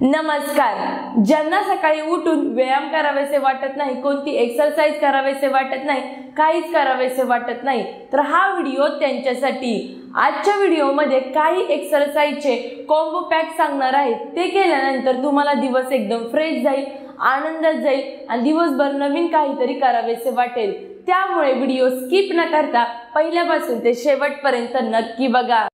नमस्कार. ज्यांना सकाळी उठून व्यायाम करावेसे वाटत नाही, कोणती एक्सरसाइज करावेसे वाटत नाही, काहीच करावेसे वाटत नाही, तर हा व्हिडिओ त्यांच्यासाठी. आजच्या व्हिडिओमध्ये काही एक्सरसाइजचे कॉम्बो पॅक सांगणार आहे. ते केल्यानंतर तुम्हाला दिवस एकदम फ्रेश जाईल, आनंदात जाईल आणि दिवसभर नवीन काहीतरी करावेसे वाटेल. त्यामुळे व्हिडिओ स्किप न करता पहिल्यापासून ते शेवटपर्यंत नक्की बघा.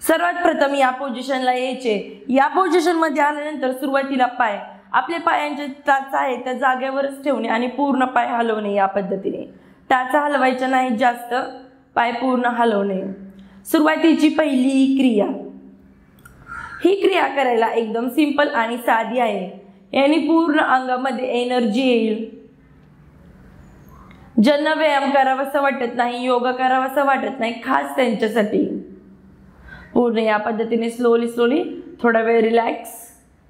सर्वात प्रथम या पोझिशनला यायचे. या पोझिशन मध्ये आल्यानंतर सुरुवातीला पाय, आपले पायांचे टाचा आहे त्या जागेवरच ठेवणे आणि पूर्ण पाय हलवणे. या पद्धतीने टाचा हलवायचा नाही जास्त, पाय पूर्ण हलवणे. सुरुवातीची पहिली क्रिया. ही क्रिया करायला एकदम सिंपल आणि साधी आहे. याने पूर्ण अंगामध्ये एनर्जी येईल. ज्यांना व्यायाम करावासा वाटत नाही, योगा करावासा वाटत नाही, खास त्यांच्यासाठी. पूर्ण या पद्धतीने स्लोली थोडा वेळ रिलॅक्स,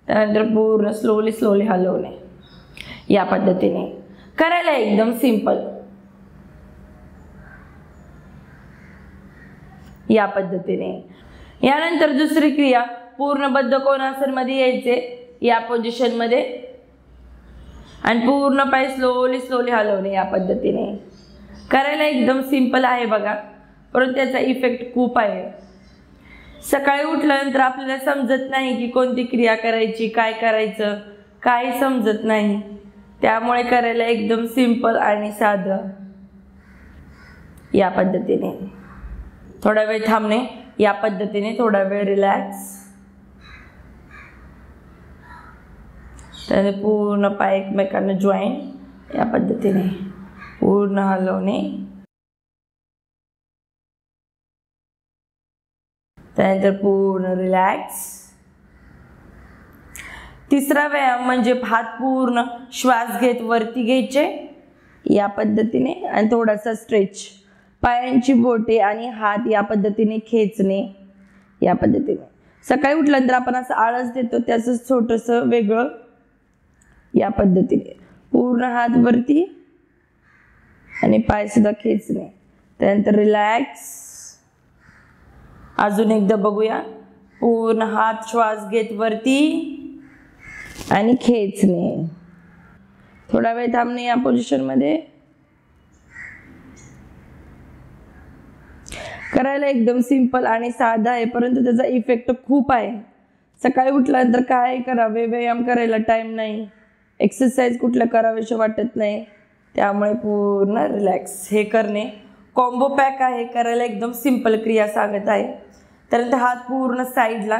त्यानंतर पूर्ण स्लोली हलवणे. या पद्धतीने करायला एकदम सिंपल. या पद्धतीने यानंतर दुसरी क्रिया, पूर्ण बद्ध कोणासन मध्ये यायचे या पोझिशन मध्ये आणि पूर्ण पाय स्लोली हलवणे. या पद्धतीने करायला एकदम सिंपल आहे बघा, परंतु त्याचा इफेक्ट खूप आहे. सकाळी उठल्यानंतर आपल्याला समजत नाही की कोणती क्रिया करायची, काय करायचं, काही समजत नाही. त्यामुळे करायला एकदम सिंपल आणि साधं. या पद्धतीने थोडा वेळ थांबणे, या पद्धतीने थोडा वेळ रिलॅक्स, त्याने पूर्ण पाय एकमेकांना जॉईन, या पद्धतीने पूर्ण हलवणे. त्यानंतर पूर्ण रिलॅक्स. तिसरा व्यायाम म्हणजे हात पूर्ण श्वास घेत वरती घ्यायचे या पद्धतीने आणि थोडासा स्ट्रेच. पायांची बोटे आणि हात या पद्धतीने खेचणे. या पद्धतीने सकाळी उठल्यानंतर आपण असं आळस देतो, त्याचं छोटंसं वेगळं. या पद्धतीने पूर्ण हात वरती आणि पाय सुद्धा खेचणे. त्यानंतर रिलॅक्स. अजून एकदा बघूया. पूर्ण हात श्वास घेत वरती आणि खेचणे. थोडा वेळ थांबणे या पोझिशन मध्ये. करायला एकदम सिंपल आणि साधा आहे, परंतु त्याचा इफेक्ट खूप आहे. सकाळी उठल्यानंतर काय करावे, व्यायाम करायला टाइम नाही, एक्सरसाइज कुठल्या करावेसे वाटत नाही, त्यामुळे पूर्ण रिलॅक्स हे करणे. कॉम्बो पॅक आहे, करायला एकदम सिंपल क्रिया सांगत आहे. त्यानंतर हात पूर्ण साईडला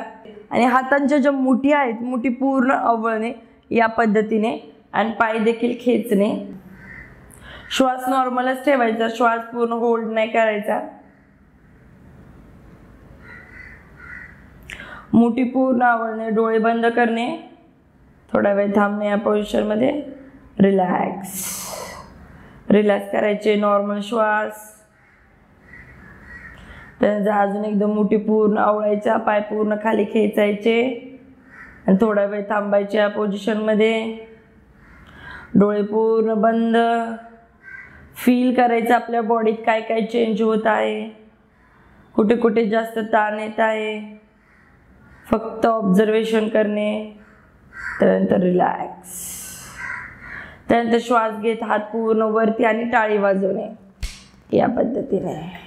आणि हातांच्या ज्या मुठी आहेत, मुठी पूर्ण आवळणे या पद्धतीने आणि पाय देखील खेचणे. श्वास नॉर्मलच ठेवायचा, श्वास पूर्ण होल्ड नाही करायचा. मुठी पूर्ण आवळणे, डोळे बंद करणे, थोडा वेळ थांबणे या पोझिशन मध्ये. रिलॅक्स करायचे, नॉर्मल श्वास. त्यानंतर अजून एकदम मुठी पूर्ण आवळायच्या, पाय पूर्ण खाली खेचायचे आणि थोडा वेळ थांबायचे या पोझिशन मध्ये. डोळे पूर्ण बंद. फील करायचं आपल्या बॉडीत काय काय चेंज होत आहे, कुठे कुठे जास्त ताण येत आहे, फक्त ऑब्झर्वेशन करणे. त्यानंतर रिलॅक्स. त्यानंतर श्वास घेत हात पूर्ण वरती आणि टाळी वाजवणे या पद्धतीने.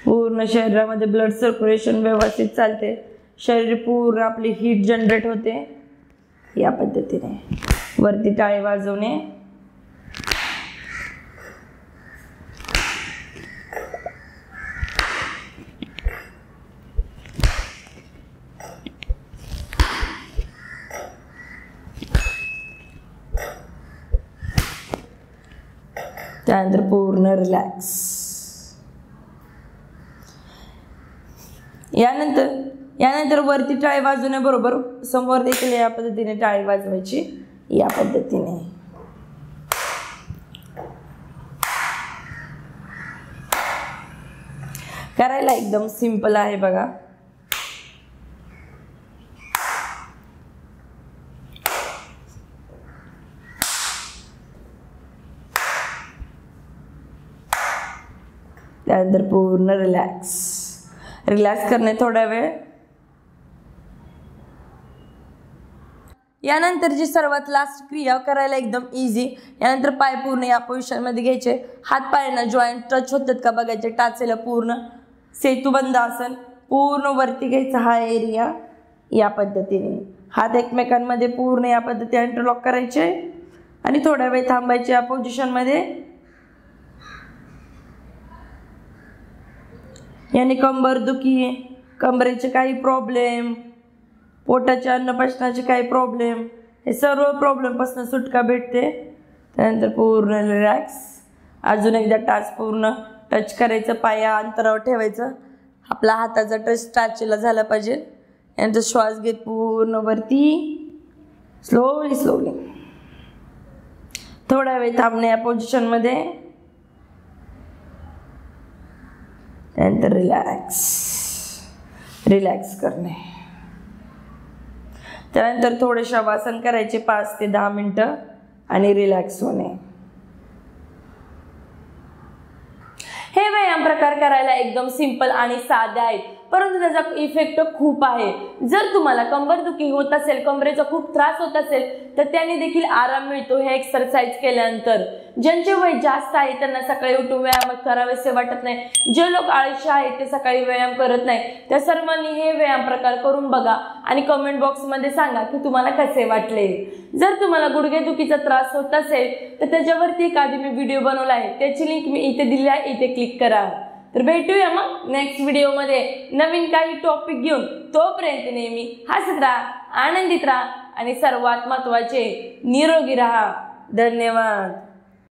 पूर्ण शरीरामध्ये ब्लड सर्क्युलेशन व्यवस्थित चालते, शरीर पूर्ण आपली हीट जनरेट होते. या पद्धतीने वरती टाळी वाजवणे. त्यानंतर पूर्ण रिलॅक्स. यानंतर वरती टाळी वाजवण्याबरोबर समोर देखील या पद्धतीने टाळी वाजवायची. या पद्धतीने करायला एकदम सिंपल आहे बघा. त्यानंतर पूर्ण रिलॅक्स करणे थोडा वेळ. यानंतर जी सर्वात लास्ट क्रिया करायला एकदम इझी. यानंतर पाय पूर्ण या पोझिशनमध्ये घ्यायचे. हात पायांना जॉईंट टच होतात का बघायचे. टाचेला पूर्ण सेतुबंद आसन पूर्ण वरती घ्यायचा हा एरिया. या पद्धतीने हात एकमेकांमध्ये पूर्ण या पद्धतीने इंटरलॉक करायचे आणि थोडा वेळ थांबायचे या पोझिशनमध्ये. याने कंबर दुखी, कमरेचे काही प्रॉब्लेम, पोटाचे अन्नपचनाचे काही प्रॉब्लेम, हे सर्व प्रॉब्लेमपासून सुटका भेटते. त्यानंतर पूर्ण रिलॅक्स. अजून एकदा टाच पूर्ण टच करायचं. पाया अंतरावर ठेवायचं. आपला हाताचा टच टाचेला झाला पाहिजे. यानंतर श्वास घेत पूर्ण वरती स्लोली थोडा वेळ थांबणे या पोझिशनमध्ये. त्यानंतर रिलॅक्स करणे. त्यानंतर थोडे शवासन करायचे 5 ते 10 मिनटं आणि रिलॅक्स होणे. हे व्यायाम प्रकार करायला एकदम सिंपल आणि साधे आहेत, परंतु त्याचा इफेक्ट खूप आहे. जर तुम्हाला कंबरदुखी होत असेल, कमरेचा खूप त्रास होत असेल, तर त्याने देखील आराम मिळतो हे एक्सरसाइज केल्यानंतर. ज्यांचे वय जास्त आहे त्यांना सकाळी उठून व्यायाम करावेसे वाटत नाही, जे लोक आळशी आहेत ते सकाळी व्यायाम करत नाही, त्या सर्वांनी हे व्यायाम प्रकार करून बघा आणि कमेंट बॉक्समध्ये सांगा की तुम्हाला कसे वाटले. जर तुम्हाला गुडघेदुखीचा त्रास होत असेल तर त्याच्यावरती एक आधी मी व्हिडिओ बनवला आहे, त्याची लिंक मी इथे दिली आहे, इथे क्लिक करा. तर भेटूया मग नेक्स्ट व्हिडिओमध्ये नवीन काही टॉपिक घेऊन. तोपर्यंत नेहमी हसत राहा, आनंदित राहा आणि सर्वात महत्त्वाचे निरोगी राहा. धन्यवाद.